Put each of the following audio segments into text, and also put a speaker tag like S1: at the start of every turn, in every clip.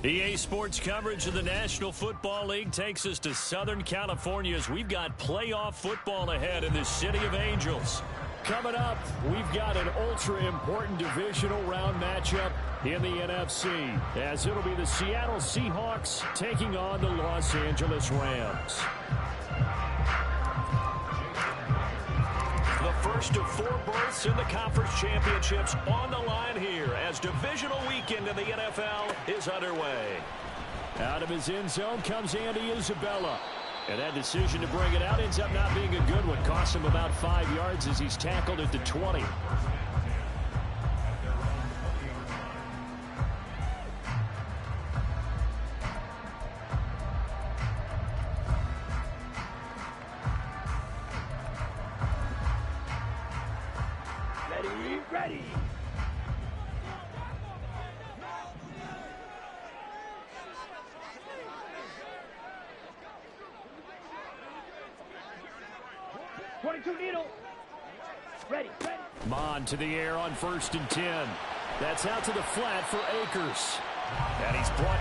S1: EA Sports coverage of the National Football League takes us to Southern California as we've got playoff football ahead in the City of Angels. Coming up, we've got an ultra-important divisional round matchup in the NFC, as it'll be the Seattle Seahawks taking on the Los Angeles Rams. The first of 4 berths in the conference championships on the line here as divisional weekend in the NFL is underway. Out of his end zone comes Andy Isabella. And that decision to bring it out ends up not being a good one. Costs him about 5 yards as he's tackled at the 20.
S2: Ready. 22 needle. Ready.
S1: Mon to the air on 1st and 10. That's out to the flat for Akers. And he's brought.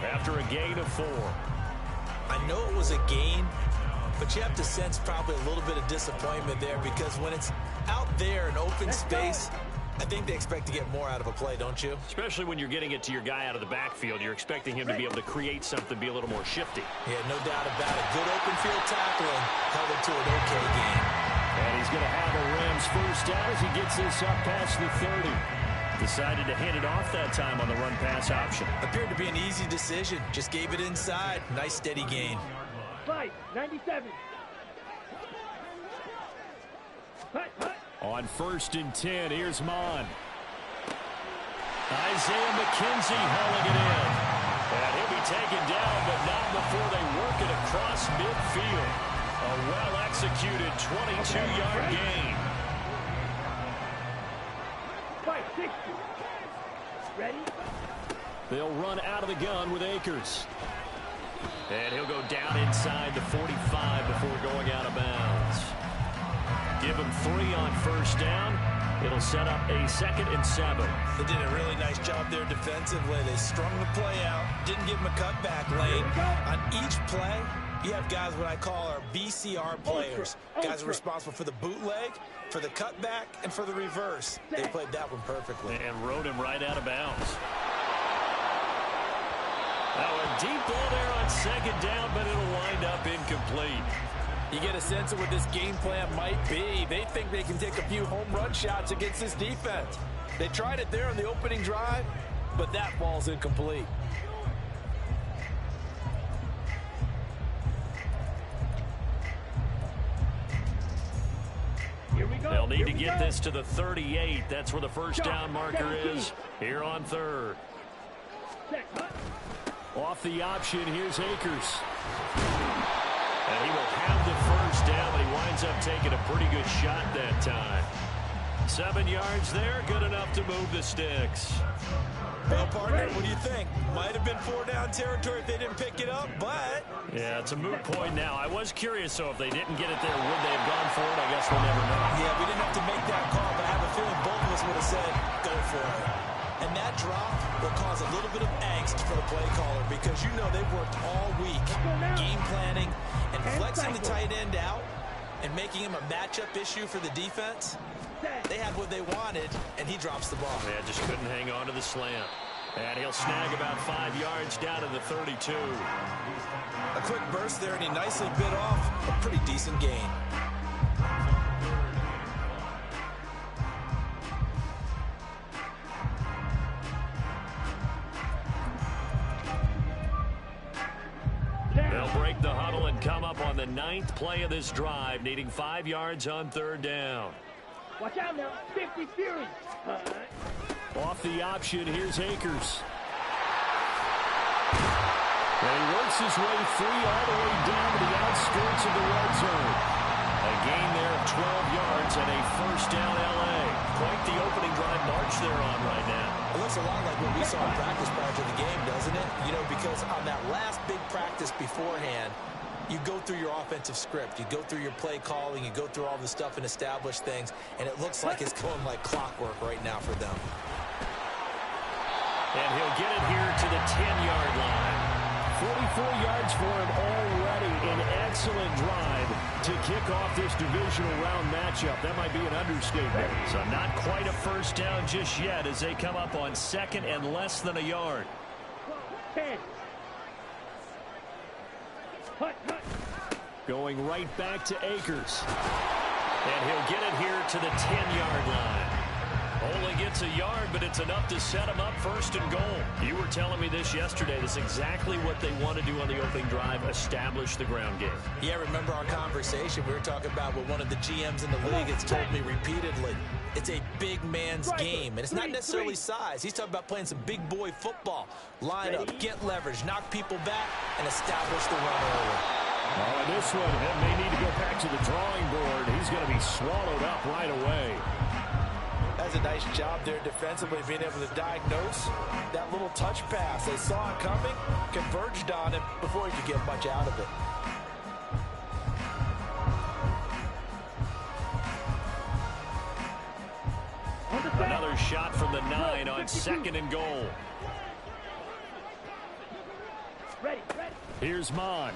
S1: After a gain of 4.
S3: I know it was a gain, but you have to sense probably a little bit of disappointment there because when it's out there in open space, I think they expect to get more out of a play, don't you?
S1: Especially when you're getting it to your guy out of the backfield. You're expecting him to be able to create something, be a little more shifty.
S3: Yeah, no doubt about it. Good open field tackling held him to an okay gain.
S1: And he's going to have a Rams first down as he gets this up past the 30. Decided to hand it off that time on the run-pass option.
S3: Appeared to be an easy decision. Just gave it inside. Nice, steady gain.
S2: Fight, 97.
S1: On 1st and 10, here's Mon. Isaiah McKenzie hauling it in. And he'll be taken down, but not before they work it across midfield. A well-executed 22-yard gain.
S2: Ready?
S1: They'll run out of the gun with Akers. And he'll go down inside the 45 before going out of bounds. Give him 3 on 1st down. It'll set up a 2nd and 7.
S3: They did a really nice job there defensively. They strung the play out, didn't give him a cutback lane. On each play, you have guys what I call our BCR players. Guys are responsible for the bootleg, for the cutback, and for the reverse. They played that one perfectly.
S1: And rode him right out of bounds. Now a deep ball there on 2nd down, but it'll wind up incomplete.
S4: You get a sense of what this game plan might be. They think they can take a few home run shots against this defense. They tried it there on the opening drive, but that ball's incomplete.
S1: They'll need to get this to the 38. That's where the first down marker is here on 3rd. Off the option, here's Akers. And he will have the first down, but he winds up taking a pretty good shot that time. 7 yards there, good enough to move the sticks.
S3: Well, partner, what do you think? Might have been 4-down territory if they didn't pick it up, but...
S1: Yeah, it's a moot point now. I was curious, so if they didn't get it there, would they have gone for it? I guess we'll never know.
S3: Yeah, we didn't have to make that call, but I have a feeling both of us would have said, go for it. And that drop will cause a little bit of angst for the play caller because you know they've worked all week game planning and flexing the tight end out and making him a matchup issue for the defense. They had what they wanted, and he drops the ball.
S1: Yeah, just couldn't hang on to the slant. And he'll snag about 5 yards down to the 32.
S3: A quick burst there, and he nicely bit off a pretty decent gain.
S1: They'll break the huddle and come up on the 9th play of this drive, needing 5 yards on 3rd down.
S2: Watch out now. 50 Fury.
S1: Off the option, here's Akers. And he works his way free all the way down to the outskirts of the red zone. A gain there of 12 yards and a first down L.A. Quite the opening drive march they're on right now.
S3: It looks a lot like what we saw in practice prior to the game, doesn't it? You know, because on that last big practice beforehand, you go through your offensive script. You go through your play calling. You go through all the stuff and establish things. And it looks like it's going like clockwork right now for them.
S1: And he'll get it here to the 10-yard line. 44 yards for him already. An excellent drive to kick off this divisional round matchup. That might be an understatement. So not quite a first down just yet as they come up on 2nd and less than a yard.
S2: 10.
S1: Going right back to Akers. And he'll get it here to the 10-yard line. Only gets a yard, but it's enough to set him up 1st and goal. You were telling me this yesterday. This is exactly what they want to do on the opening drive, establish the ground game.
S3: Yeah, remember our conversation? We were talking about what one of the GMs in the league has told me repeatedly. It's a big man's game, and it's not necessarily size. He's talking about playing some big boy football. Line up, get leverage, knock people back, and establish the run early.
S1: Oh, and this one may need to go back to the drawing board. He's going to be swallowed up right away.
S4: That's a nice job there defensively, being able to diagnose that little touch pass. They saw it coming, converged on it before he could get much out of it.
S1: Another shot from the 9 on 2nd and goal.
S2: Ready.
S1: Here's Mon.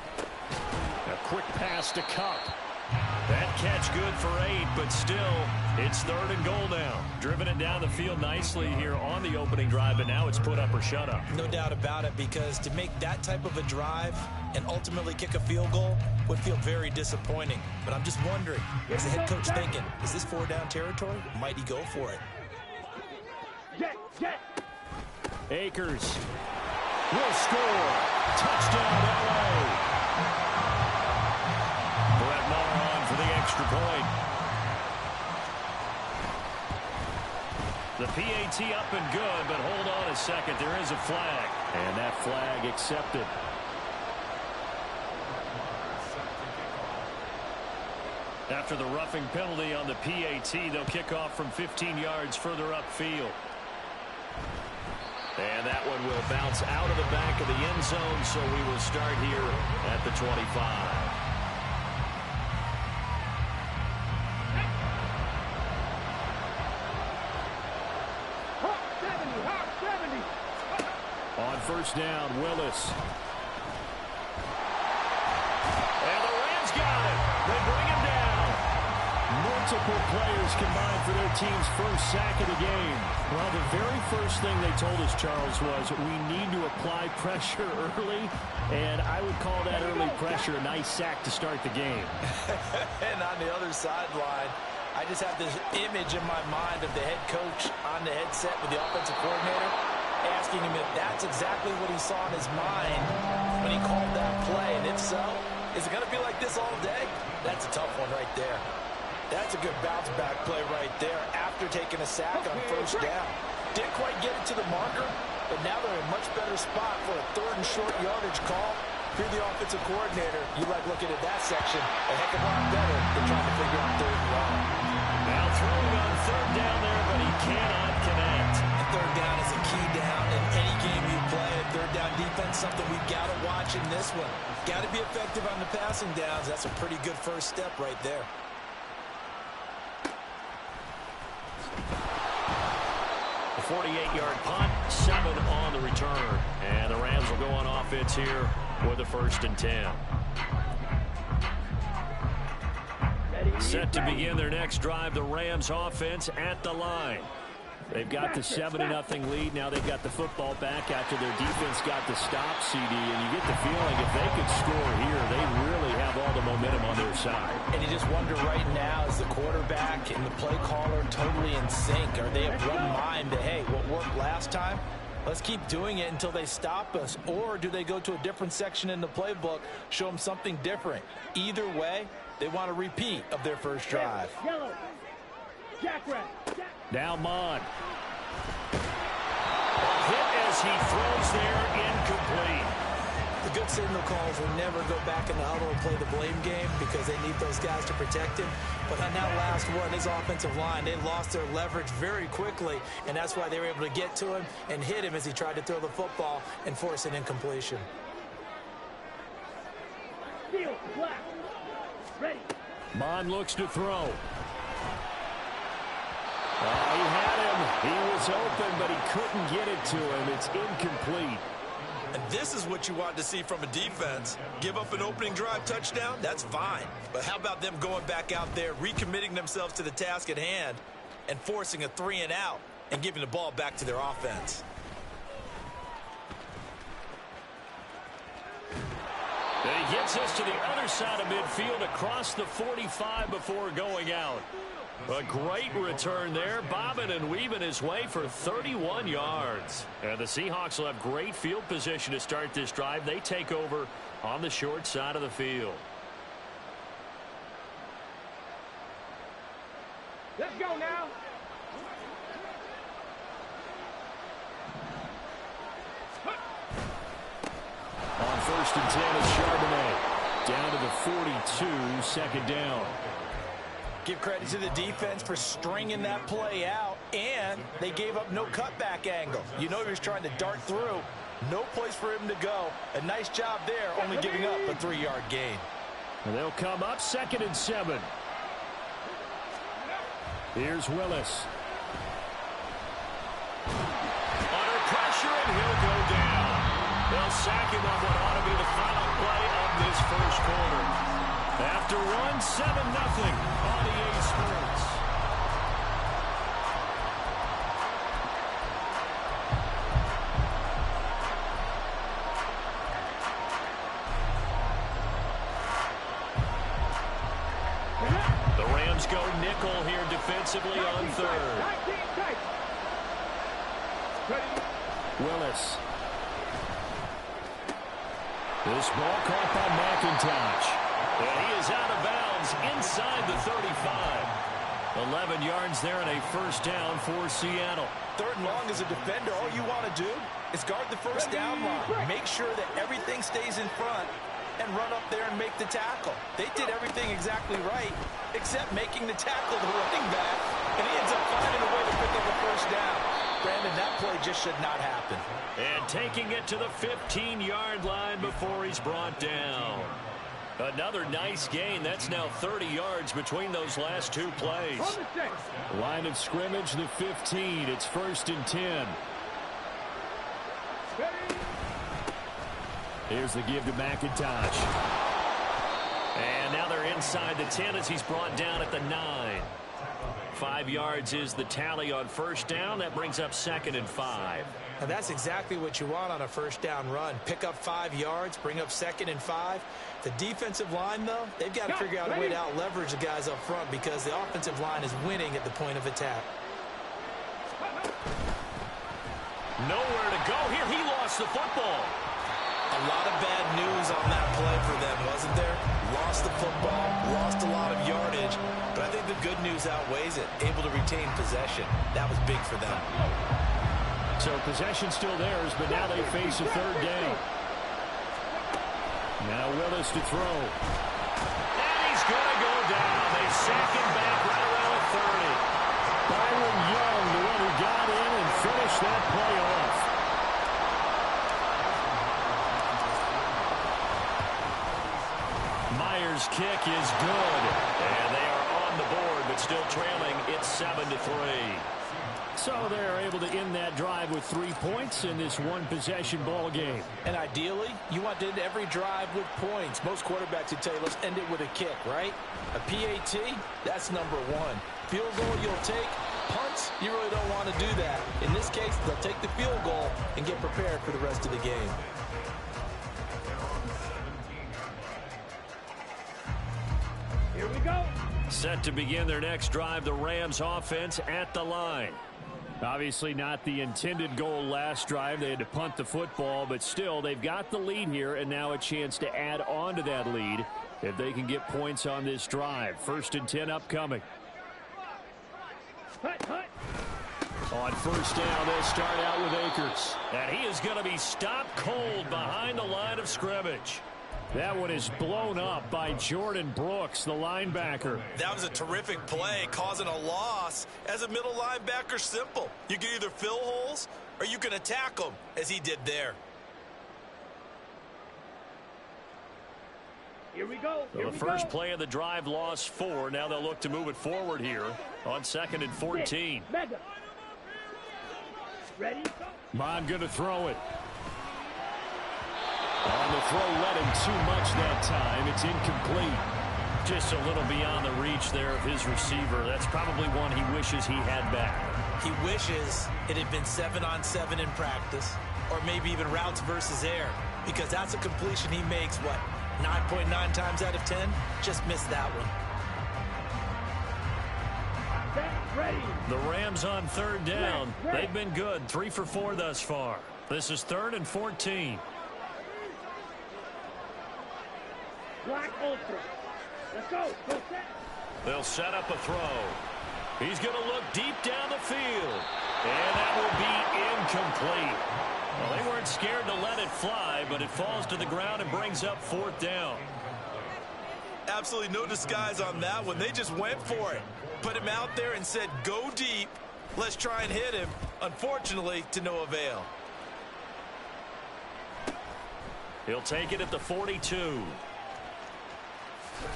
S1: A quick pass to Cup. That catch good for 8, but still, it's 3rd and goal now. Driven it down the field nicely here on the opening drive, but now it's put up or shut up.
S3: No doubt about it, because to make that type of a drive and ultimately kick a field goal would feel very disappointing. But I'm just wondering, is the head coach thinking, is this 4-down territory? Might he go for it?
S2: Jet.
S1: Akers will score. Touchdown, L.A. For the extra point. The PAT up and good, but hold on a second. There is a flag. And that flag accepted. After the roughing penalty on the PAT, they'll kick off from 15 yards further upfield. And that one will bounce out of the back of the end zone, so we will start here at the 25. On 1st down, Willis. And the Rams got it. They bring him down. Multiple players combined for their team's first sack of the game. Well, the very first thing they told us, Charles, was we need to apply pressure early, and I would call that early pressure a nice sack to start the game.
S4: And on the other sideline, I just have this image in my mind of the head coach on the headset with the offensive coordinator, asking him if that's exactly what he saw in his mind when he called that play. And if so, is it going to be like this all day? That's a tough one right there. That's a good bounce back play right there after taking a sack on 1st down. Didn't quite get it to the marker, but now they're in a much better spot for a 3rd and short yardage call. If you're the offensive coordinator, you like looking at that section a heck of a lot better than trying to figure out 3rd and long.
S1: Now throwing on 3rd down there, but he cannot connect.
S3: And 3rd down is a key down in any game you play. 3rd down defense, something we've got to watch in this one. Got to be effective on the passing downs. That's a pretty good first step right there.
S1: A 48-yard punt, 7 on the return. And the Rams will go on offense here with a 1st and 10.
S2: Ready.
S1: Set to begin their next drive, the Rams offense at the line. They've got the 7-0 lead. Now they've got the football back after their defense got the stop, CD. And you get the feeling if they could score here, they really have all the momentum on their side.
S3: And you just wonder right now, is the quarterback and the play caller totally in sync? Are they of one mind that, hey, what worked last time, let's keep doing it until they stop us? Or do they go to a different section in the playbook, show them something different? Either way, they want a repeat of their first drive.
S2: Yellow. Jackrabbit.
S1: Now Mon. Hit as he throws there, incomplete.
S3: The good signal calls will never go back in the huddle and play the blame game because they need those guys to protect him. But on that last one, his offensive line, they lost their leverage very quickly, and that's why they were able to get to him and hit him as he tried to throw the football and force an incompletion.
S2: Field, black. Ready.
S1: Mon looks to throw. He had him. He was open, but he couldn't get it to him. It's incomplete.
S4: And this is what you want to see from a defense. Give up an opening drive touchdown, that's fine. But how about them going back out there, recommitting themselves to the task at hand, and forcing a 3-and-out and giving the ball back to their offense?
S1: He gets us to the other side of midfield across the 45 before going out. A great return there, bobbing and weaving his way for 31 yards. And the Seahawks will have great field position to start this drive. They take over on the short side of the field.
S2: Let's go now.
S1: On 1st and 10 is Charbonnet. Down to the 42, second down.
S3: Give credit to the defense for stringing that play out, and they gave up no cutback angle. You know he was trying to dart through. No place for him to go. A nice job there, only giving up a 3-yard gain.
S1: And they'll come up 2nd and 7. Here's Willis. Under pressure, and he'll go down. They'll sack him on what ought to be the final play of this first quarter. After 7-0 on EA Sports. The Rams go nickel here defensively on 3rd. Willis. This ball caught by McIntosh. And he is out of bounds inside the 35. 11 yards there and a first down for Seattle.
S3: 3rd and long as a defender, all you want to do is guard the first down line. Make sure that everything stays in front and run up there and make the tackle. They did everything exactly right except making the tackle the running back, and he ends up finding a way to pick up a first down. Brandon, that play just should not happen.
S1: And taking it to the 15-yard line before he's brought down. Another nice gain. That's now 30 yards between those last two plays. Line of scrimmage, the 15. It's 1st and 10. Here's the give to McIntosh. And now they're inside the 10 as he's brought down at the 9. 5 yards is the tally on first down. That brings up 2nd and 5.
S3: And that's exactly what you want on a first down run. Pick up 5 yards, bring up 2nd and 5. The defensive line, though, they've got to figure out a way to out-leverage the guys up front because the offensive line is winning at the point of attack.
S1: Nowhere to go here. He lost the football.
S3: A lot of bad news on that play for them, wasn't there? Lost the football, lost a lot of yardage, but I think the good news outweighs it. Able to retain possession. That was big for them.
S1: So possession still theirs, but now they face a 3rd down. Now Willis to throw. And he's going to go down. They sack him back right around the 30. Byron Young, the one who got in and finished that play off. Myers' kick is good. And they are on the board, but still trailing. It's 7-3. So they're able to end that drive with 3 points in this one-possession ball game.
S3: And ideally, you want to end every drive with points. Most quarterbacks would tell you, let's end it with a kick, right? A PAT, that's number one. Field goal you'll take. Punts, you really don't want to do that. In this case, they'll take the field goal and get prepared for the rest of the game.
S2: Here we go.
S1: Set to begin their next drive, the Rams offense at the line. Obviously not the intended goal last drive. They had to punt the football, but still they've got the lead here and now a chance to add on to that lead if they can get points on this drive. 1st and 10 upcoming. On first down, they'll start out with Akers. And he is going to be stopped cold behind the line of scrimmage. That one is blown up by Jordan Brooks, the linebacker.
S3: That was a terrific play, causing a loss. As a middle linebacker, simple. You can either fill holes or you can attack them, as he did there.
S2: Here we go.
S1: So the first play of the drive lost 4. Now they'll look to move it forward here on 2nd and 14.
S2: Mega. Ready?
S1: Bond going to throw it. On the throw, led him too much that time. It's incomplete. Just a little beyond the reach there of his receiver. That's probably one he wishes he had back.
S3: He wishes it had been 7-on-7 in practice, or maybe even routes versus air, because that's a completion he makes, what, 9.9 times out of 10? Just missed that one.
S2: Ready.
S1: The Rams on 3rd down. They've been good, 3 for 4 thus far. This is 3rd and 14.
S2: Black Ultra. Let's go. Go set.
S1: They'll set up a throw. He's going to look deep down the field. And that will be incomplete. Well, they weren't scared to let it fly, but it falls to the ground and brings up 4th down.
S3: Absolutely no disguise on that one. They just went for it. Put him out there and said, go deep. Let's try and hit him. Unfortunately, to no avail.
S1: He'll take it at the 42.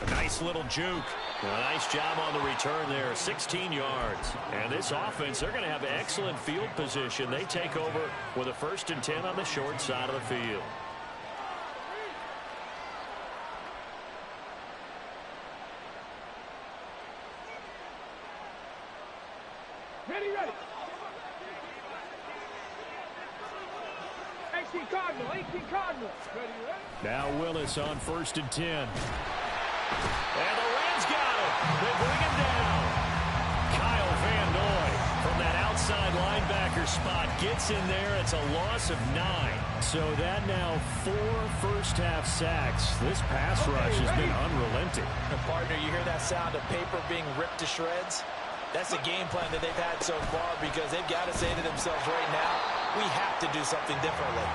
S1: A nice little juke. A nice job on the return there. 16 yards. And this offense, they're going to have excellent field position. They take over with a 1st and 10 on the short side of the field.
S2: Ready. 18 Cardinal. Ready.
S1: Now Willis on 1st and 10. And the Rams got it. They bring him down. Kyle Van Noy from that outside linebacker spot gets in there. It's a loss of 9. So that now 4 first-half sacks. This pass rush has been unrelenting.
S3: And partner, you hear that sound of paper being ripped to shreds? That's the game plan that they've had so far, because they've got to say to themselves right now, we have to do something differently.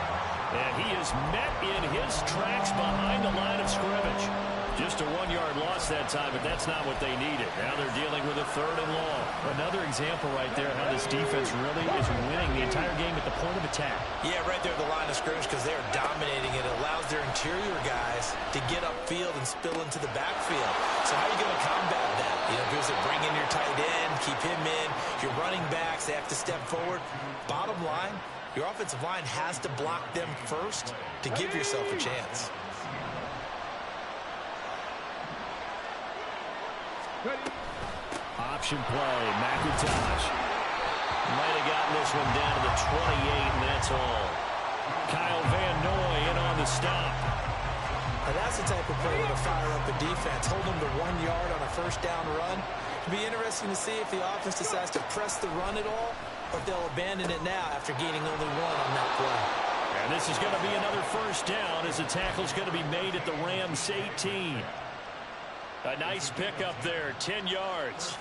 S1: And he is met in his tracks behind the line of scrimmage. Just a 1-yard loss that time, but that's not what they needed. Now they're dealing with a 3rd and long. Another example right there how this defense really is winning the entire game at the point of attack.
S3: Yeah, right there at the line of scrimmage, because they're dominating it. It allows their interior guys to get upfield and spill into the backfield. So how are you going to combat that? You know, because they bring in your tight end, keep him in. Your running backs, they have to step forward. Bottom line, your offensive line has to block them first to give yourself a chance.
S1: Option play, McIntosh. Might have gotten this one down to the 28, and that's all. Kyle Van Noy in on the stop.
S3: Now that's the type of play that'll fire up a defense. Hold them to 1 yard on a 1st down run. It'll be interesting to see if the offense decides to press the run at all, or if they'll abandon it now after gaining only 1 on that play.
S1: And this is going to be another 1st down as the tackle's going to be made at the Rams 18. A nice pickup there, 10 yards.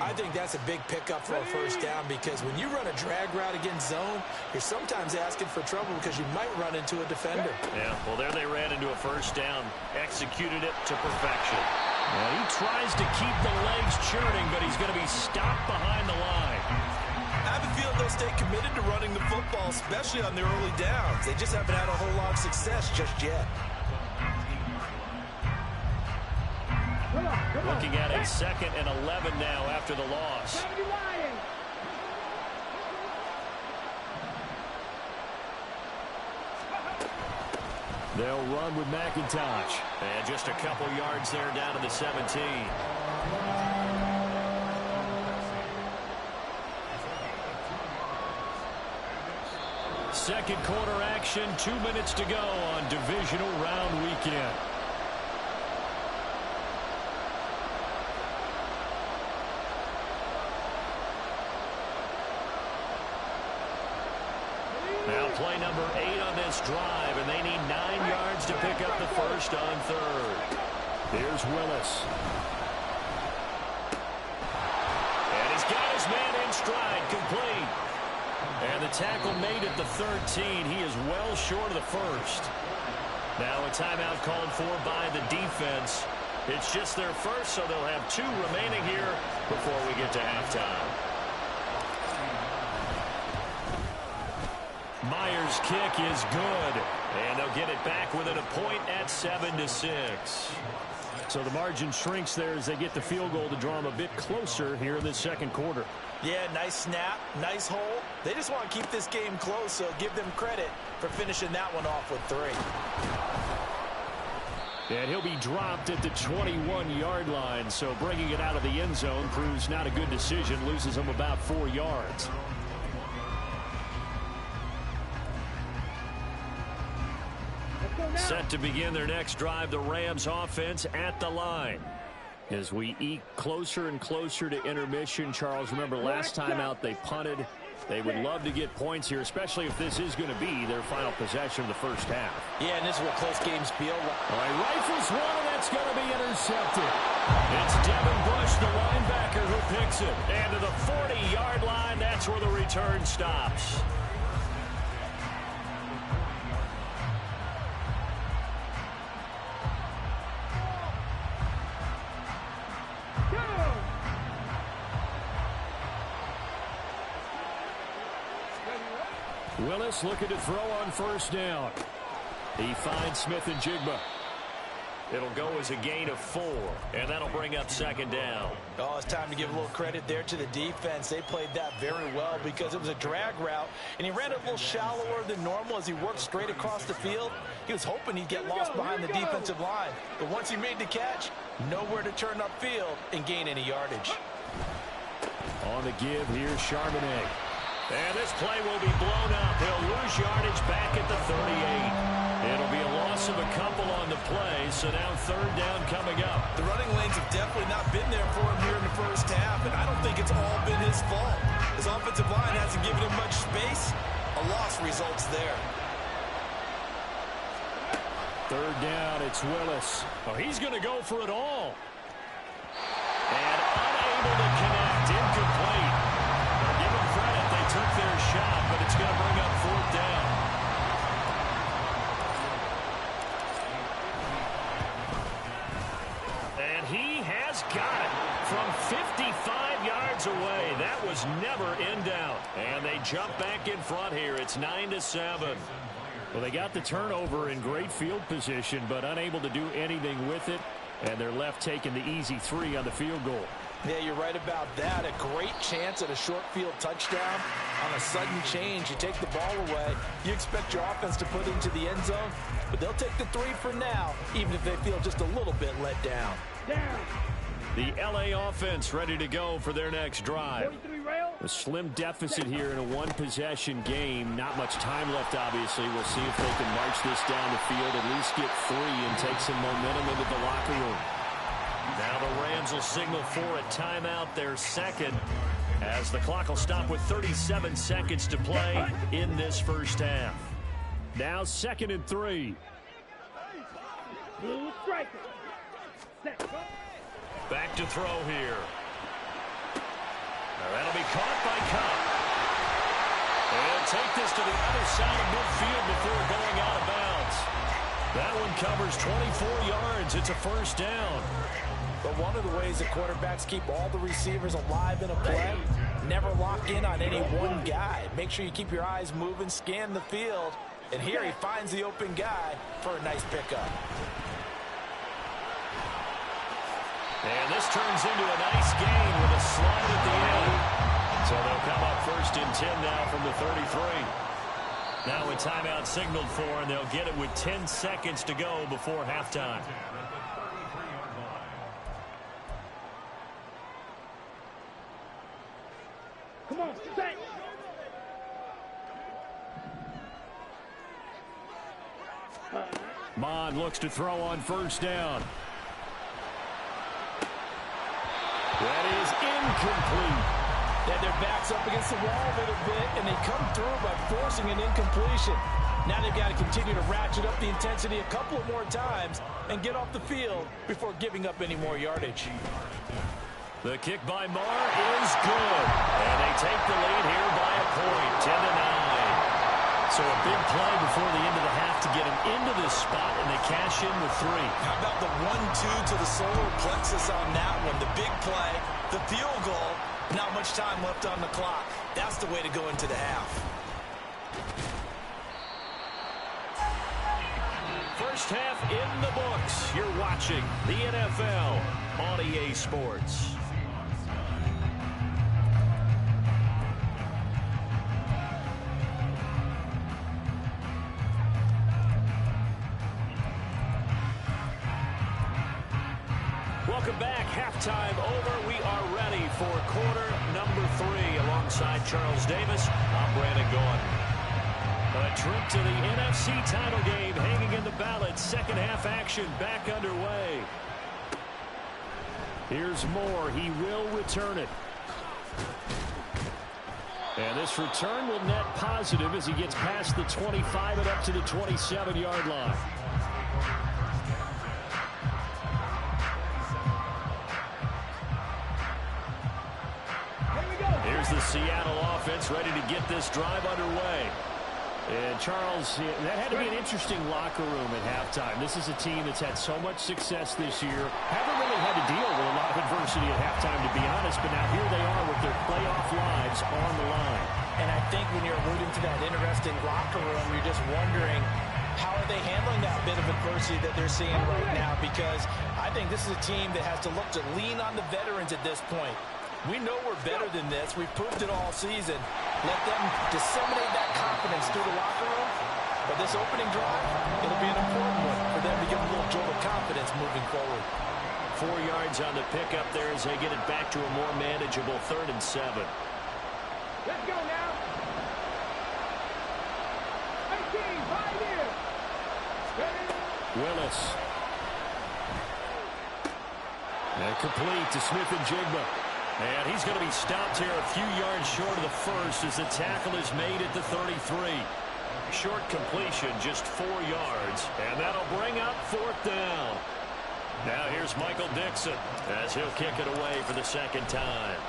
S3: I think that's a big pickup for a 1st down, because when you run a drag route against zone, you're sometimes asking for trouble because you might run into a defender.
S1: Yeah, well, there they ran into a 1st down, executed it to perfection. Now he tries to keep the legs churning, but he's going to be stopped behind the line.
S3: I have a feeling they'll stay committed to running the football, especially on their early downs. They just haven't had a whole lot of success just yet.
S2: Come on.
S1: Looking at a 2nd and 11 now after the loss. They'll run with McIntosh. And just a couple yards there down to the 17. Second quarter action, 2 minutes to go on Divisional round weekend. Now play number 8 on this drive, and they need 9 yards to pick up the first on third. Here's Willis. And he's got his man in stride, complete. And the tackle made at the 13. He is well short of the first. Now a timeout called for by the defense. It's just their first, so they'll have 2 remaining here before we get to halftime. Myers' kick is good, and they'll get it back within a point at 7-6. So the margin shrinks there as they get the field goal to draw them a bit closer here in this second quarter.
S3: Yeah, nice snap, nice hole. They just want to keep this game close, so give them credit for finishing that one off with 3.
S1: And he'll be dropped at the 21-yard line, so bringing it out of the end zone proves not a good decision, loses him about 4 yards. Set to begin their next drive, the Rams offense at the line. As we eke closer and closer to intermission, Charles, remember last time out they punted. They would love to get points here, especially if this is going to be their final possession of the first half.
S3: Yeah, and this is what close games feel like.
S1: All right, rifles one, and that's going to be intercepted. It's Devin Bush, the linebacker, who picks it. And to the 40-yard line, that's where the return stops. Willis looking to throw on first down. He finds Smith and Jigba. It'll go as a gain of 4, and that'll bring up second down.
S3: Oh, it's time to give a little credit there to the defense. They played that very well because it was a drag route, and he ran it a little shallower than normal as he worked straight across the field. He was hoping he'd get lost behind the defensive line, but once he made the catch, nowhere to turn upfield and gain any yardage.
S1: On the give, here's Charbonnet. And this play will be blown up. He'll lose yardage back at the 38. It'll be a loss of a couple on the play, so now third down coming up.
S3: The running lanes have definitely not been there for him here in the first half, and I don't think it's all been his fault. His offensive line hasn't given him much space. A loss results there.
S1: Third down, it's Willis. Oh, he's going to go for it all. And unable to connect, incomplete. Give them credit, they took their shot, but it's going to bring up fourth down. And he has got it from 55 yards away. That was never in doubt. And they jump back in front here. It's 9-7. Well, they got the turnover in great field position, but unable to do anything with it. And they're left taking the easy 3 on the field goal.
S3: Yeah, you're right about that. A great chance at a short field touchdown. On a sudden change, you take the ball away. You expect your offense to put into the end zone, but they'll take the 3 for now, even if they feel just a little bit let down.
S1: The LA offense ready to go for their next drive. A slim deficit here in a one-possession game. Not much time left, obviously. We'll see if they can march this down the field, at least get 3 and take some momentum into the locker room. Now the Rams will signal for a timeout, their second, as the clock will stop with 37 seconds to play in this first half. Now 2nd and 3. Back to throw here. Now that'll be caught by Cup. They'll take this to the other side of midfield before going out of bounds. That one covers 24 yards. It's a first down.
S3: But one of the ways that quarterbacks keep all the receivers alive in a play, never lock in on any one guy. Make sure you keep your eyes moving, scan the field, and here he finds the open guy for a nice pickup.
S1: And this turns into a nice gain with a slide at the end. So they'll come up 1st and 10 now from the 33. Now a timeout signaled for, and they'll get it with 10 seconds to go before halftime.
S2: Come on, set.
S1: Mond looks to throw on first down. That is incomplete.
S4: They had their backs up against the wall a little bit, and they come through by forcing an incompletion. Now they've got to continue to ratchet up the intensity a couple of more times and get off the field before giving up any more yardage.
S1: The kick by Marr is good. And they take the lead here by a point, 10-9. So a big play before the end of the half to get them into this spot, and they cash in with 3.
S3: How about the 1-2 to the solar plexus on that one? The big play, the field goal, not much time left on the clock. That's the way to go into the half.
S1: First half in the books. You're watching the NFL on EA Sports. Welcome back. Halftime over. We are ready for quarter number 3 alongside Charles Davis. I'm Brandon Gaudin. A trip to the NFC title game hanging in the balance. Second half action back underway. Here's Moore. He will return it. And this return will net positive as he gets past the 25 and up to the 27-yard line. Here's the Seattle offense ready to get this drive underway. And Charles, that had to be an interesting locker room at halftime. This is a team that's had so much success this year. Haven't really had to deal with a lot of adversity at halftime, to be honest, but now here they are with their playoff lives on the line.
S4: And I think when you're alluding to that interesting locker room, you're just wondering, how are they handling that bit of adversity that they're seeing right now? Because I think this is a team that has to look to lean on the veterans at this point. We know we're better than this. We've proved it all season. Let them disseminate that confidence through the locker room. But this opening drive, it'll be an important one for them to get a little jolt of confidence moving forward.
S1: 4 yards on the pickup there as they get it back to a more manageable 3rd and 7.
S2: Let's go now. 18, 5 here.
S1: Willis. And complete to Smith-Njigba. And he's going to be stopped here a few yards short of the first as the tackle is made at the 33. Short completion, just 4 yards. And that'll bring up 4th down. Now here's Michael Dixon as he'll kick it away for the 2nd time.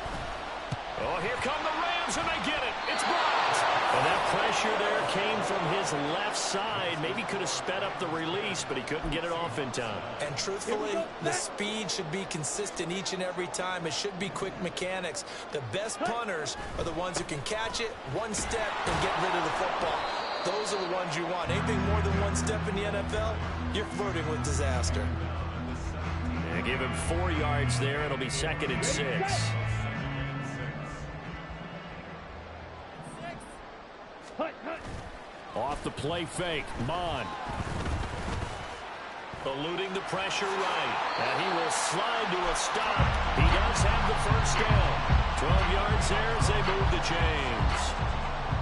S1: Oh, here come the Rams, and they get it. It's blocked. And that pressure there came from his left side. Maybe could have sped up the release, but he couldn't get it off in time.
S3: And truthfully, the speed should be consistent each and every time. It should be quick mechanics. The best punters are the ones who can catch it, one step, and get rid of the football. Those are the ones you want. Anything more than one step in the NFL, you're flirting with disaster.
S1: And give him 4 yards there. It'll be 2nd and 6. Off the play fake, Mond. Eluding the pressure right. And he will slide to a stop. He does have the first down. 12 yards there as they move the chains.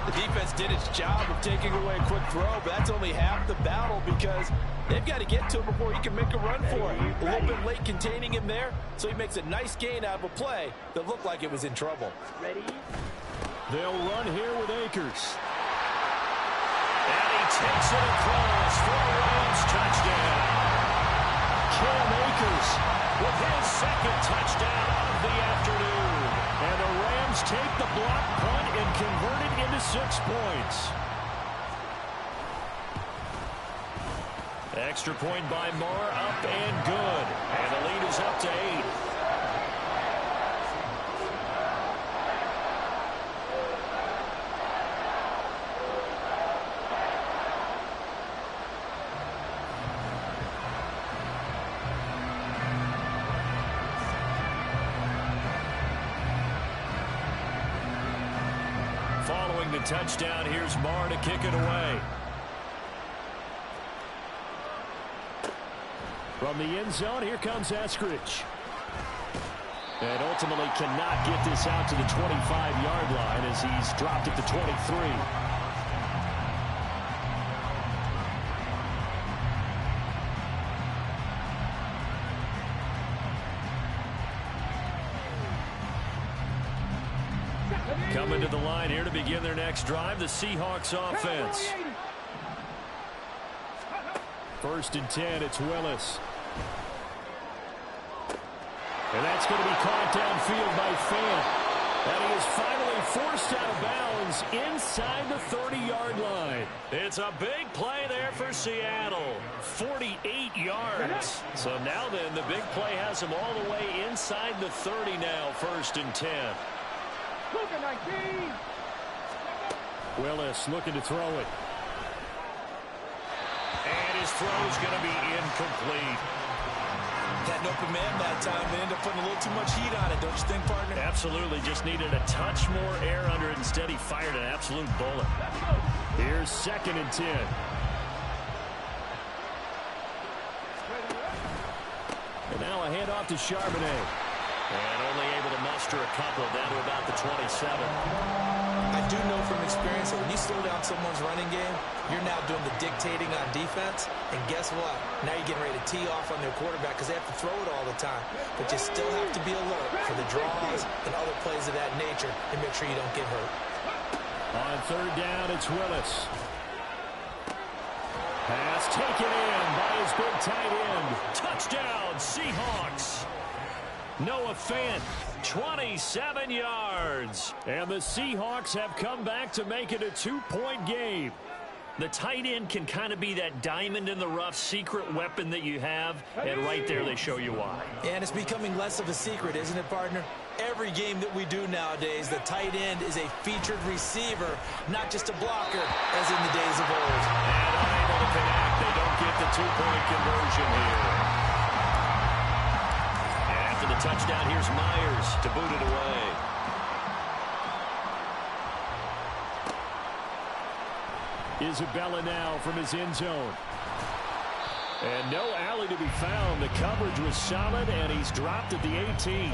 S4: The defense did its job of taking away a quick throw, but that's only half the battle because they've got to get to him before he can make a run for it. A little bit late containing him there, so he makes a nice gain out of a play that looked like it was in trouble.
S2: Ready?
S1: They'll run here with Akers. And he takes it across for a Rams touchdown. Cam Akers with his 2nd touchdown of the afternoon. And the Rams take the block punt and convert it into 6 points. Extra point by Moore, up and good. And the lead is up to 8. the touchdown. Here's Marr to kick it away. From the end zone, here comes Eskridge. And ultimately cannot get this out to the 25-yard line as he's dropped at the 23. Coming to the line here to begin their next drive, the Seahawks offense. 1st and 10, it's Willis. And that's going to be caught downfield by Fant. And he is finally forced out of bounds inside the 30-yard line. It's a big play there for Seattle. 48 yards. So now then, the big play has him all the way inside the 30 now, 1st and 10. Willis looking to throw it. And his throw is going to be incomplete.
S3: Had an open man that time. They ended up putting a little too much heat on it, don't you think, partner?
S1: Absolutely. Just needed a touch more air under it. Instead, he fired an absolute bullet. Here's 2nd and 10. And now a handoff to Charbonnet. And only able to muster a couple down to about the 27.
S3: I do know from experience that when you slow down someone's running game, you're now doing the dictating on defense. And guess what? Now you're getting ready to tee off on their quarterback because they have to throw it all the time. But you still have to be alert for the draws and other plays of that nature and make sure you don't get hurt.
S1: On 3rd down, it's Willis. Pass taken in by his big tight end. Touchdown, Seahawks. Noah Fant, 27 yards. And the Seahawks have come back to make it a 2-point game. The tight end can kind of be that diamond in the rough secret weapon that you have, and right there they show you why.
S3: And it's becoming less of a secret, isn't it, partner? Every game that we do nowadays, the tight end is a featured receiver, not just a blocker, as in the days of old.
S1: And unable to connect, they don't get the 2-point conversion here. After the touchdown, here's Myers to boot it away. Isabella now from his end zone. And no alley to be found. The coverage was solid, and he's dropped at the 18.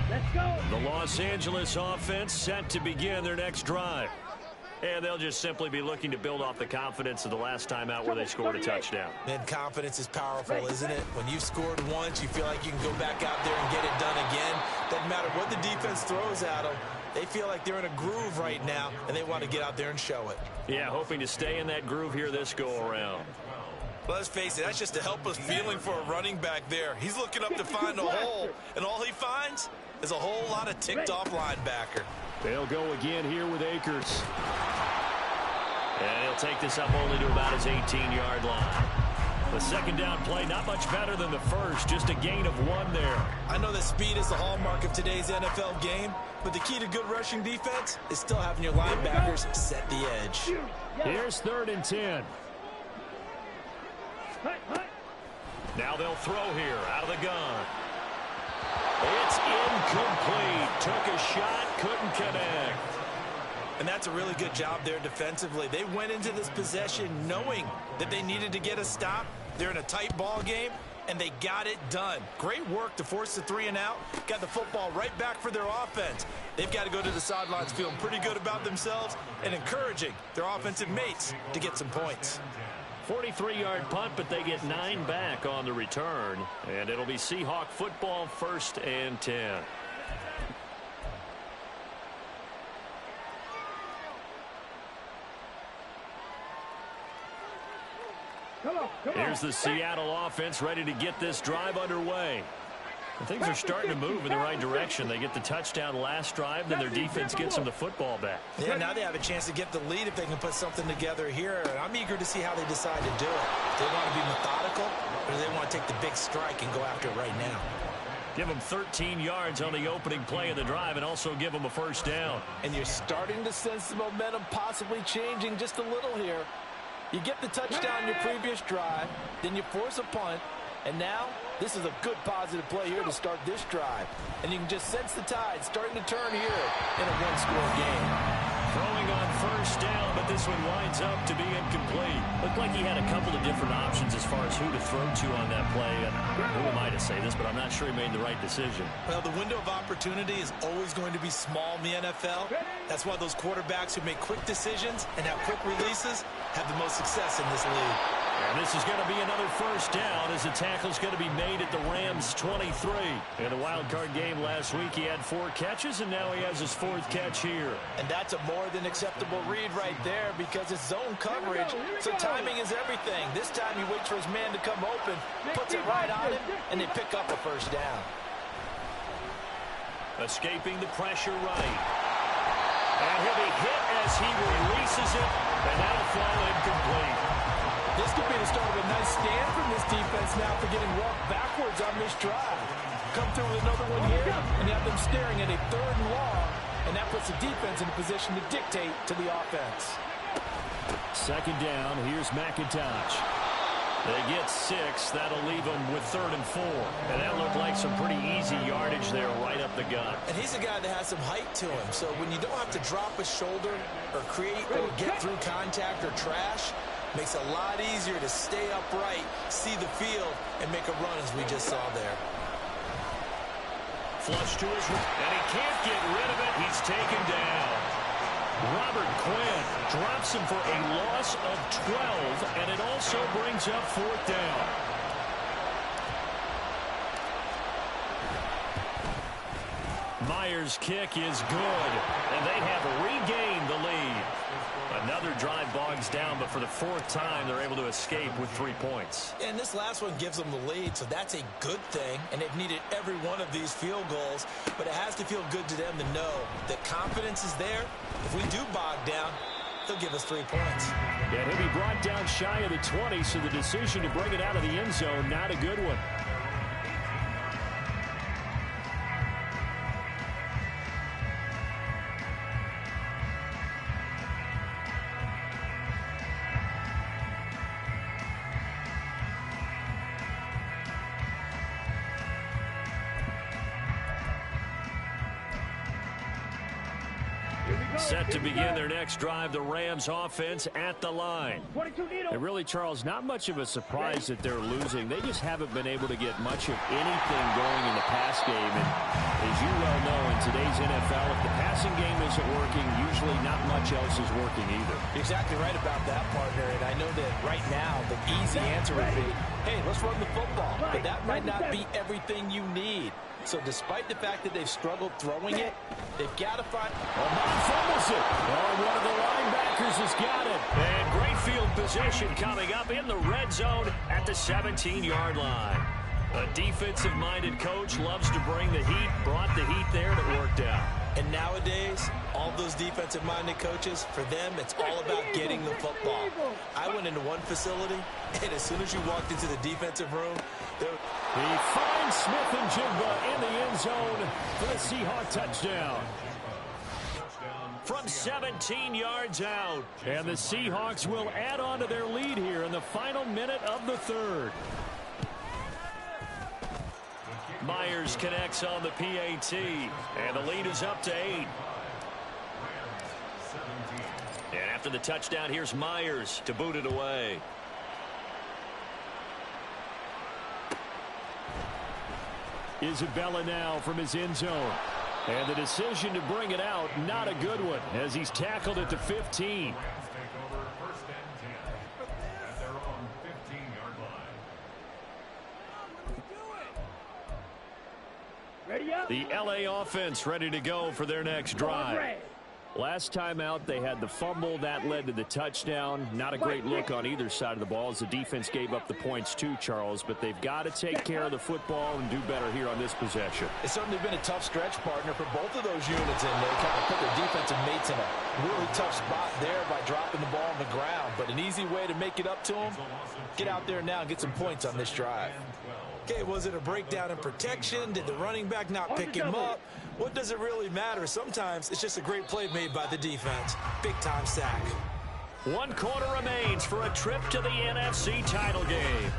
S2: Let's go.
S1: The Los Angeles offense set to begin their next drive. And they'll just simply be looking to build off the confidence of the last time out where they scored a touchdown.
S3: And confidence is powerful, isn't it? When you've scored once, you feel like you can go back out there and get it done again. Doesn't matter what the defense throws at them. They feel like they're in a groove right now, and they want to get out there and show it.
S1: Yeah, hoping to stay in that groove here this go-around.
S3: Let's face it, that's just a helpless feeling for a running back there. He's looking up to find a hole, and all he finds is a whole lot of ticked-off linebacker.
S1: They'll go again here with Akers. And he'll take this up only to about his 18-yard line. The 2nd down play, not much better than the first, just a gain of 1 there.
S3: I know that speed is the hallmark of today's NFL game, but the key to good rushing defense is still having your linebackers set the edge.
S1: Here's 3rd and 10. Now they'll throw here out of the gun. It's incomplete. Took a shot, couldn't connect.
S3: And that's a really good job there defensively. They went into this possession knowing that they needed to get a stop. They're in a tight ball game, and they got it done. Great work to force the 3 and out. Got the football right back for their offense. They've got to go to the sidelines feeling pretty good about themselves and encouraging their offensive mates to get some points.
S1: 43-yard punt, but they get 9 back on the return. And it'll be Seahawk football, 1st and 10. Here's the Seattle offense ready to get this drive underway. And things are starting to move in the right direction. They get the touchdown last drive, then their defense gets them the football back.
S3: Yeah, now they have a chance to get the lead if they can put something together here. And I'm eager to see how they decide to do it. Do they want to be methodical, or do they want to take the big strike and go after it right now?
S1: Give them 13 yards on the opening play of the drive and also give them a 1st down.
S4: And you're starting to sense the momentum possibly changing just a little here. You get the touchdown your previous drive, then you force a punt, and now This is a good positive play here to start this drive. And you can just sense the tide starting to turn here in a one-score game.
S1: Throwing on first down, but this one winds up to be incomplete. Looked like he had a couple of different options as far as who to throw to on that play. And who am I to say this, but I'm not sure he made the right decision.
S3: Well, the window of opportunity is always going to be small in the NFL. That's why those quarterbacks who make quick decisions and have quick releases have the most success in this league.
S1: And this is going to be another first down as the tackle's going to be made at the Rams' 23. In the wild card game last week, he had 4 catches, and now he has his 4th catch here.
S4: And that's a more than acceptable read right there because it's zone coverage, so timing is everything. This time he waits for his man to come open, puts it right on him, and they pick up a first down.
S1: Escaping the pressure right. And he'll be hit as he releases it, and that'll fall incomplete.
S4: This could be the start of a nice stand from this defense now for getting walked backwards on this drive. Come through with another one here, and you have them staring at a 3rd and long, and that puts the defense in a position to dictate to the offense.
S1: 2nd down, here's McIntosh. They get 6. That'll leave them with 3rd and 4. And that looked like some pretty easy yardage there right up the gut.
S3: And he's a guy that has some height to him, so when you don't have to drop a shoulder or create or get through contact or trash, makes it a lot easier to stay upright, see the field, and make a run as we just saw there.
S1: Flush to his right, and he can't get rid of it. He's taken down. Robert Quinn drops him for a loss of 12, and it also brings up 4th down. Myers' kick is good, and they have regained the lead. Another drive bogs down, but for the 4th time, they're able to escape with 3 points.
S3: And this last one gives them the lead, so that's a good thing. And they've needed every one of these field goals, but it has to feel good to them to know that confidence is there. If we do bog down, they'll give us 3 points.
S1: And he'll be brought down shy of the 20, so the decision to bring it out of the end zone, not a good one. Set to begin their next drive, the Rams offense at the line. And really, Charles, not much of a surprise that they're losing. They just haven't been able to get much of anything going in the pass game. And as you well know, in today's NFL, if the passing game isn't working, usually not much else is working either.
S4: You're exactly right about that, partner. And I know that right now the easy answer would be, hey, let's run the football. But that might not be everything you need. So despite the fact that they've struggled throwing it, they've got to find...
S1: fumbles it. Oh, one of the linebackers has got it. And great field position coming up in the red zone at the 17-yard line. A defensive-minded coach loves to bring the heat, brought the heat there, and it worked out.
S3: And nowadays, all those defensive-minded coaches, for them, it's all about getting the football. I went into one facility, and as soon as you walked into the defensive room,
S1: he finds Smith and Jigba in the end zone for the Seahawks touchdown. From 17 yards out, and the Seahawks will add on to their lead here in the final minute of the 3rd. Myers connects on the PAT, and the lead is up to 8. And after the touchdown, here's Myers to boot it away. Isabella now from his end zone. And the decision to bring it out, not a good one, as he's tackled at the 15. The LA offense ready to go for their next drive. Last time out, they had the fumble. That led to the touchdown. Not a great look on either side of the ball as the defense gave up the points too, Charles. But they've got to take care of the football and do better here on this possession.
S4: It's certainly been a tough stretch, partner, for both of those units, and they kind of put their defensive mates in a really tough spot there by dropping the ball on the ground. But an easy way to make it up to them, get out there now and get some points on this drive.
S3: Okay, was it a breakdown in protection? Did the running back not pick him up? What does it really matter? Sometimes it's just a great play made by the defense. Big-time sack.
S1: 1 quarter remains for a trip to the NFC title game.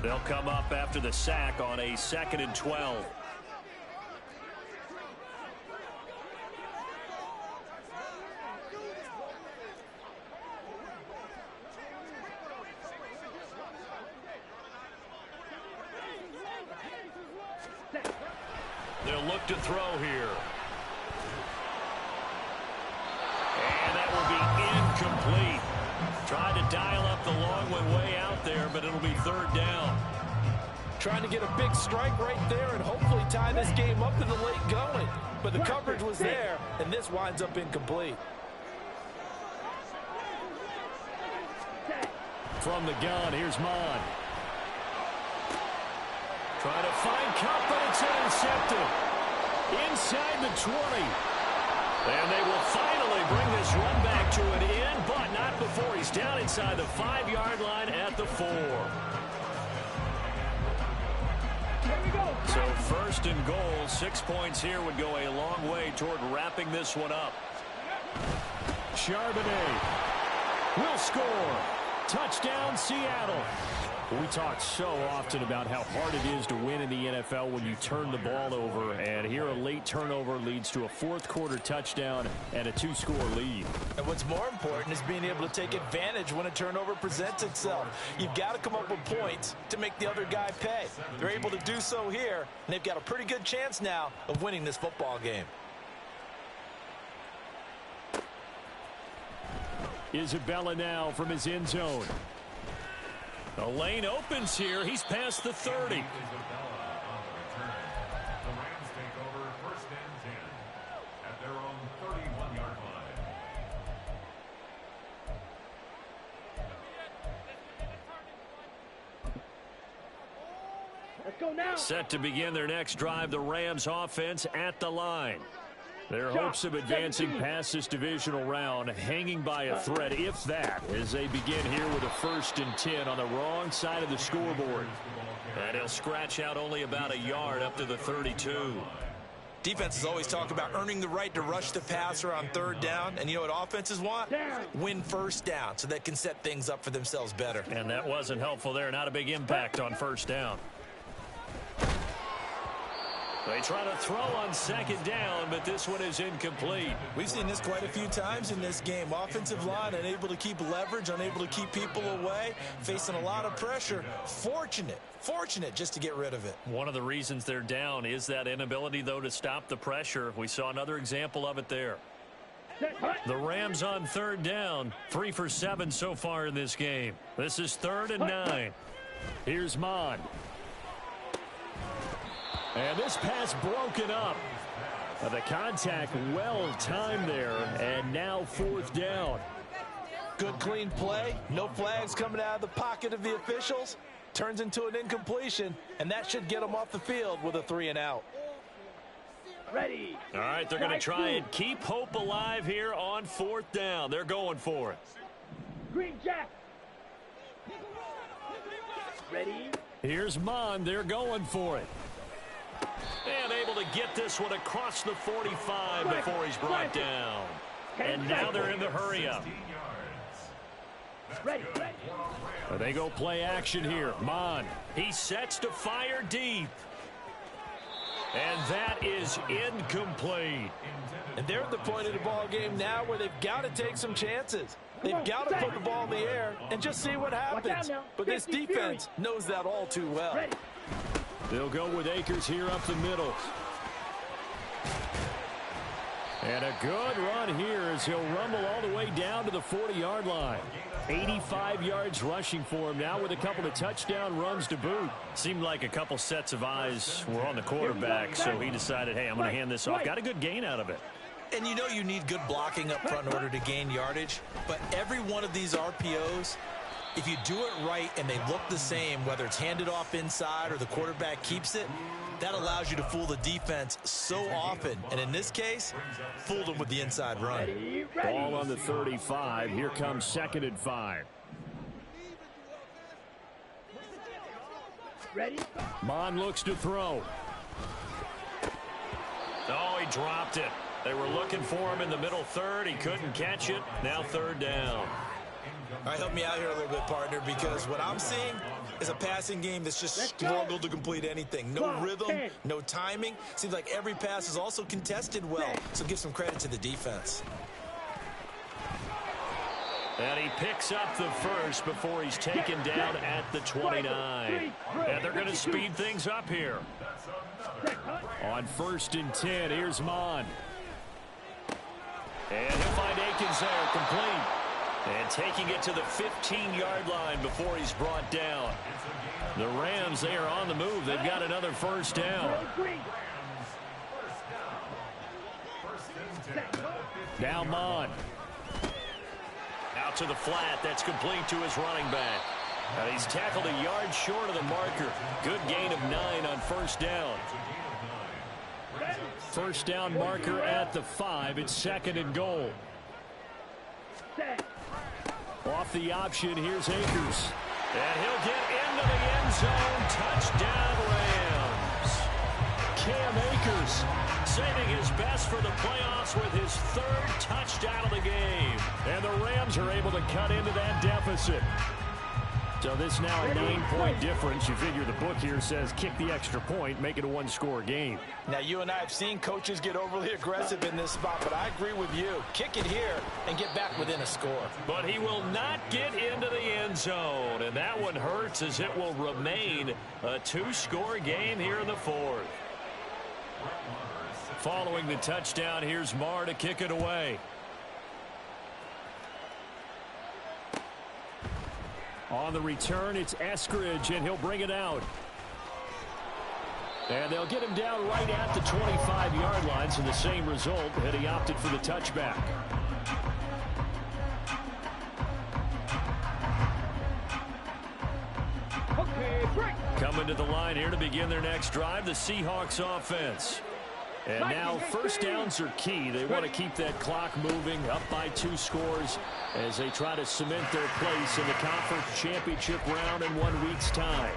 S1: They'll come up after the sack on a 2nd and 12. They'll look to throw here. And that will be incomplete. Tried to dial up the long one way out there, but it'll be 3rd down.
S4: Trying to get a big strike right there and hopefully tie this game up in the late going. But the coverage was there, and this winds up incomplete.
S1: From the gun, here's Mon. Trying to find Cup, but it's intercepted. Inside the 20. And they will finally bring this run back to an end, but not before he's down inside the 5-yard line at the 4. So 1st and goal, 6 points here would go a long way toward wrapping this one up. Charbonnet will score. Touchdown, Seattle. We talk so often about how hard it is to win in the NFL when you turn the ball over, and here a late turnover leads to a 4th quarter touchdown and a 2-score lead.
S3: And what's more important is being able to take advantage when a turnover presents itself. You've got to come up with points to make the other guy pay. They're able to do so here, and they've got a pretty good chance now of winning this football game.
S1: Isabella now from his end zone. The lane opens here. He's past the 30.
S2: Let's go now.
S1: Set to begin their next drive, the Rams offense at the line. Their hopes of advancing past this divisional round hanging by a thread, if that, as they begin here with a 1st and 10 on the wrong side of the scoreboard. And he'll scratch out only about a yard up to the 32.
S3: Defenses always talk about earning the right to rush the passer on 3rd down. And you know what offenses want? Win 1st down so they can set things up for themselves better.
S1: And that wasn't helpful there. Not a big impact on 1st down. They try to throw on 2nd down, but this one is incomplete.
S3: We've seen this quite a few times in this game. Offensive line unable to keep leverage, unable to keep people away, facing a lot of pressure. Fortunate just to get rid of it.
S1: One of the reasons they're down is that inability, though, to stop the pressure. We saw another example of it there. The Rams on 3rd down, 3 for 7 so far in this game. This is 3rd and 9. Here's Mon. And this pass broken up. The contact well timed there, and now 4th down.
S4: Good clean play. No flags coming out of the pocket of the officials. Turns into an incompletion, and that should get them off the field with a 3 and out.
S2: Ready.
S1: All right, they're going to try and keep hope alive here on 4th down. They're going for it.
S2: Green Jack. Ready.
S1: Here's Mon. They're going for it. And able to get this one across the 45 before he's brought down. And now they're in the hurry-up.
S2: Ready.
S1: They go play action here. Mon. He sets to fire deep. And that is incomplete.
S4: And they're at the point of the ball game now where they've got to take some chances. They've got to put the ball in the air and just see what happens. But this defense knows that all too well.
S1: They'll go with Akers here up the middle. And a good run here as he'll rumble all the way down to the 40-yard line. 85 yards rushing for him now with a couple of touchdown runs to boot. Seemed like a couple sets of eyes were on the quarterback, so he decided, hey, I'm going to hand this off. Got a good gain out of it.
S3: And you know you need good blocking up front in order to gain yardage, but every one of these RPOs, if you do it right and they look the same, whether it's handed off inside or the quarterback keeps it, that allows you to fool the defense so often. And in this case, fooled them with the inside run.
S1: Ball on the 35. Here comes 2nd and 5.
S2: Ready?
S1: Mon looks to throw. Oh, he dropped it. They were looking for him in the middle third. He couldn't catch it. Now 3rd down.
S3: All right, help me out here a little bit, partner, because what I'm seeing, is a passing game that's just struggled to complete anything. No rhythm, no timing. Seems like every pass is also contested well, so give some credit to the defense.
S1: And he picks up the first before he's taken down at the 29. And they're going to speed things up here. On 1st and 10, here's Mon. And he'll find Akins there, complete. And taking it to the 15-yard line before he's brought down. The Rams, they are on the move. They've got another first down. Now Mon. Out to the flat. That's complete to his running back. And he's tackled a yard short of the marker. Good gain of 9 on 1st down. 1st down marker at the 5. It's 2nd and goal. Off the option, here's Akers. And he'll get into the end zone. Touchdown, Rams. Cam Akers saving his best for the playoffs with his 3rd touchdown of the game. And the Rams are able to cut into that deficit. So this now a 9-point difference. You figure the book here says kick the extra point, make it a 1-score game.
S4: Now, you and I have seen coaches get overly aggressive in this spot, but I agree with you. Kick it here and get back within a score.
S1: But he will not get into the end zone, and that one hurts as it will remain a 2-score game here in the 4th. Following the touchdown, here's Marr to kick it away. On the return, it's Eskridge, and he'll bring it out. And they'll get him down right at the 25-yard line, so the same result, and he opted for the touchback. Coming to the line here to begin their next drive, the Seahawks offense. And now 1st downs are key. They want to keep that clock moving, up by 2 scores as they try to cement their place in the conference championship round in 1 week's time.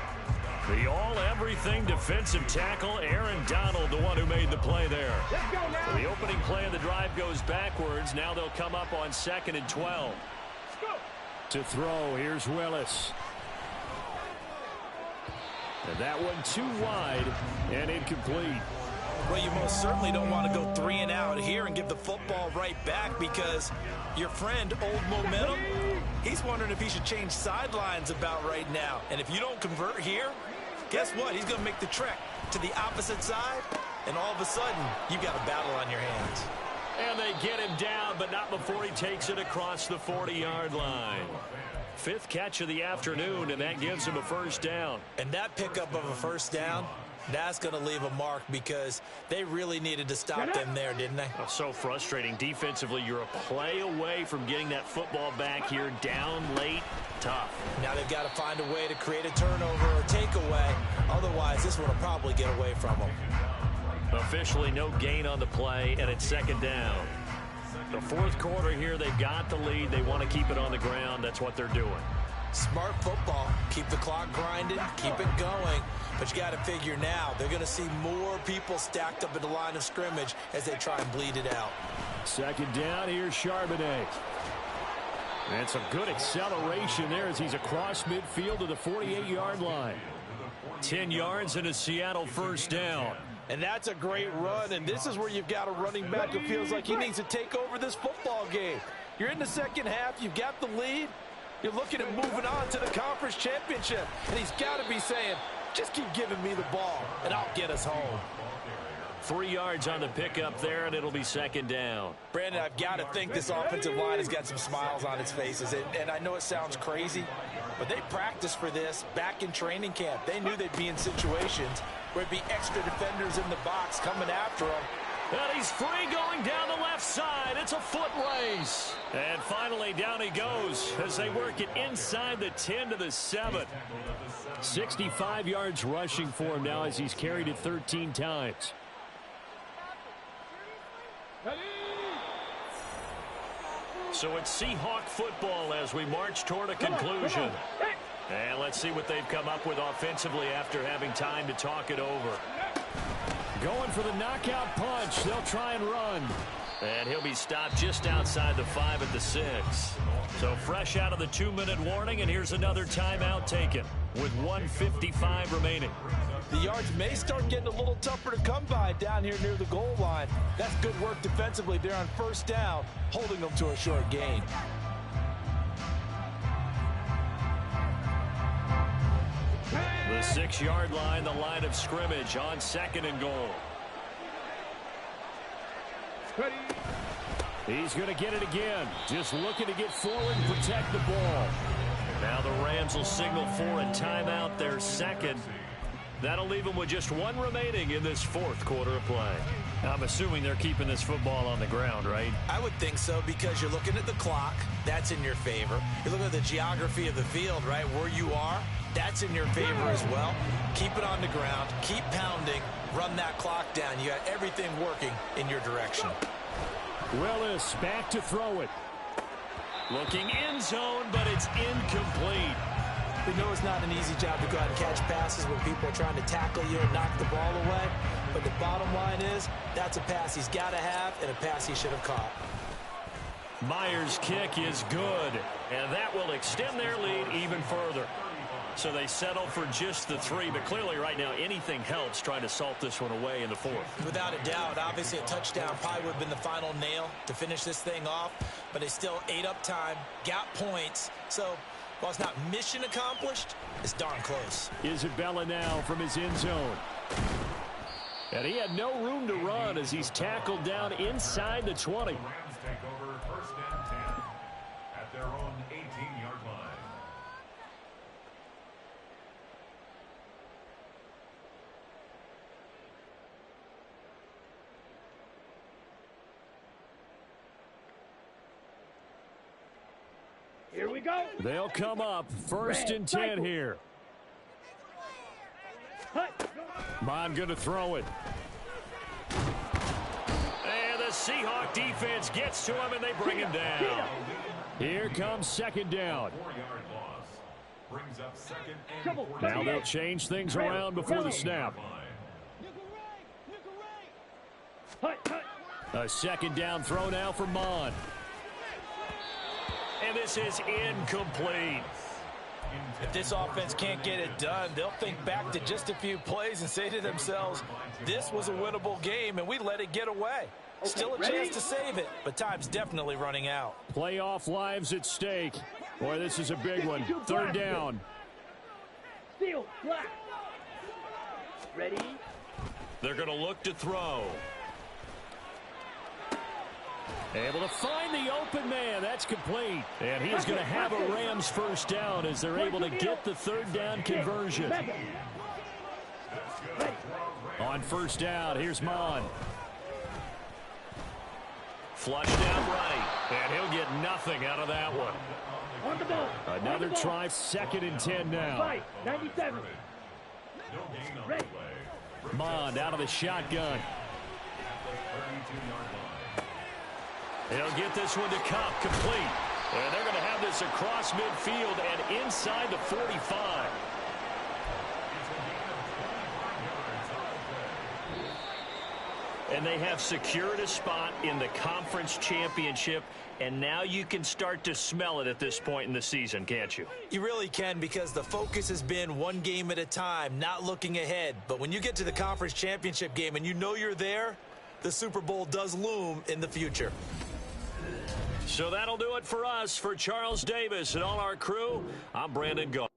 S1: The all-everything defensive tackle, Aaron Donald, the one who made the play there. So the opening play of the drive goes backwards. Now they'll come up on 2nd and 12. To throw, here's Willis. And that one too wide and incomplete.
S3: Well, you most certainly don't want to go 3 and out here and give the football right back because your friend, Old Momentum, he's wondering if he should change sidelines about right now. And if you don't convert here, guess what? He's going to make the trek to the opposite side, and all of a sudden, you've got a battle on your hands.
S1: And they get him down, but not before he takes it across the 40-yard line. 5th catch of the afternoon, and that gives him a 1st down.
S3: And that pickup of a 1st down, that's going to leave a mark because they really needed to stop them there, didn't they?
S1: Oh, so frustrating. Defensively, you're a play away from getting that football back here, down late, tough.
S3: Now they've got to find a way to create a turnover or takeaway. Otherwise, this one will probably get away from them.
S1: Officially no gain on the play, and it's 2nd down. The 4th quarter here, they've got the lead. They want to keep it on the ground. That's what they're doing.
S3: Smart football. Keep the clock grinding, keep it going. But you got to figure now, they're going to see more people stacked up at the line of scrimmage as they try and bleed it out.
S1: 2nd down, here's Charbonnet. And some good acceleration there as he's across midfield to the 48-yard line. 10 yards and a Seattle 1st down.
S4: And that's a great run, and this is where you've got a running back who feels like he needs to take over this football game. You're in the 2nd half, you've got the lead. You're looking at moving on to the conference championship, and he's got to be saying, just keep giving me the ball, and I'll get us home.
S1: 3 yards on the pickup there, and it'll be 2nd down.
S3: Brandon, I've got to think this offensive line has got some smiles on its faces, and I know it sounds crazy, but they practiced for this back in training camp. They knew they'd be in situations where there'd be extra defenders in the box coming after them.
S1: And he's free going down the left side. It's a foot race. And finally, down he goes as they work it inside the 10 to the 7. 65 yards rushing for him now as he's carried it 13 times. So it's Seahawk football as we march toward a conclusion. And let's see what they've come up with offensively after having time to talk it over. Going for the knockout punch. They'll try and run. And he'll be stopped just outside the 5 at the 6. So fresh out of the 2-minute warning, and here's another timeout taken with 1:55 remaining.
S3: The yards may start getting a little tougher to come by down here near the goal line. That's good work defensively there on first down, holding them to a short gain.
S1: The 6-yard line, the line of scrimmage on 2nd and goal. He's going to get it again. Just looking to get forward and protect the ball. Now the Rams will signal for a timeout, their 2nd. That'll leave them with just 1 remaining in this 4th quarter of play. I'm assuming they're keeping this football on the ground, right?
S3: I would think so, because you're looking at the clock. That's in your favor. You're looking at the geography of the field, right? Where you are, that's in your favor as well. Keep it on the ground. Keep pounding. Run that clock down. You got everything working in your direction.
S1: Willis back to throw it. Looking end zone, but it's incomplete.
S3: We know it's not an easy job to go out and catch passes when people are trying to tackle you and knock the ball away. But the bottom line is, that's a pass he's got to have and a pass he should have caught.
S1: Myers' kick is good, and that will extend their lead even further. So they settle for just the 3, but clearly right now anything helps trying to salt this one away in the 4th.
S3: Without a doubt, obviously a touchdown probably would have been the final nail to finish this thing off, but they still ate up time, got points, so while it's not mission accomplished, it's darn close.
S1: Isabella now from his end zone. And he had no room to run as he's tackled down inside the 20.
S5: Rams take over 1st and 10 at their own 18-yard line.
S2: Here we go.
S1: They'll come up 1st and 10 here. Mon going to throw it. And the Seahawk defense gets to him, and they bring him down. Here comes 2nd down.
S5: 4-yard loss brings up 2nd and 14.
S1: Now they'll change things around before the snap. A 2nd down throw now for Mon. And this is incomplete.
S3: If this offense can't get it done, they'll think back to just a few plays and say to themselves, this was a winnable game, and we let it get away. Still a chance to save it, but time's definitely running out.
S1: Playoff lives at stake. Boy, this is a big one. 3rd down.
S2: Steel, black. Ready?
S1: They're going to look to throw. Able to find the open man. That's complete. And he's going to have a Rams 1st down as they're able to get the 3rd down conversion. On 1st down, here's Mon. Flush down right. And he'll get nothing out of that one.
S2: On the ball.
S1: Another try, 2nd and 10 now.
S2: 97. Ready.
S1: Mon out of the shotgun. He'll get this one to Cup, complete. And they're going to have this across midfield and inside the 45. And they have secured a spot in the conference championship, and now you can start to smell it at this point in the season, can't you?
S3: You really can, because the focus has been one game at a time, not looking ahead. But when you get to the conference championship game and you know you're there, the Super Bowl does loom in the future. So that'll do it for us. For Charles Davis and all our crew, I'm Brandon Gault.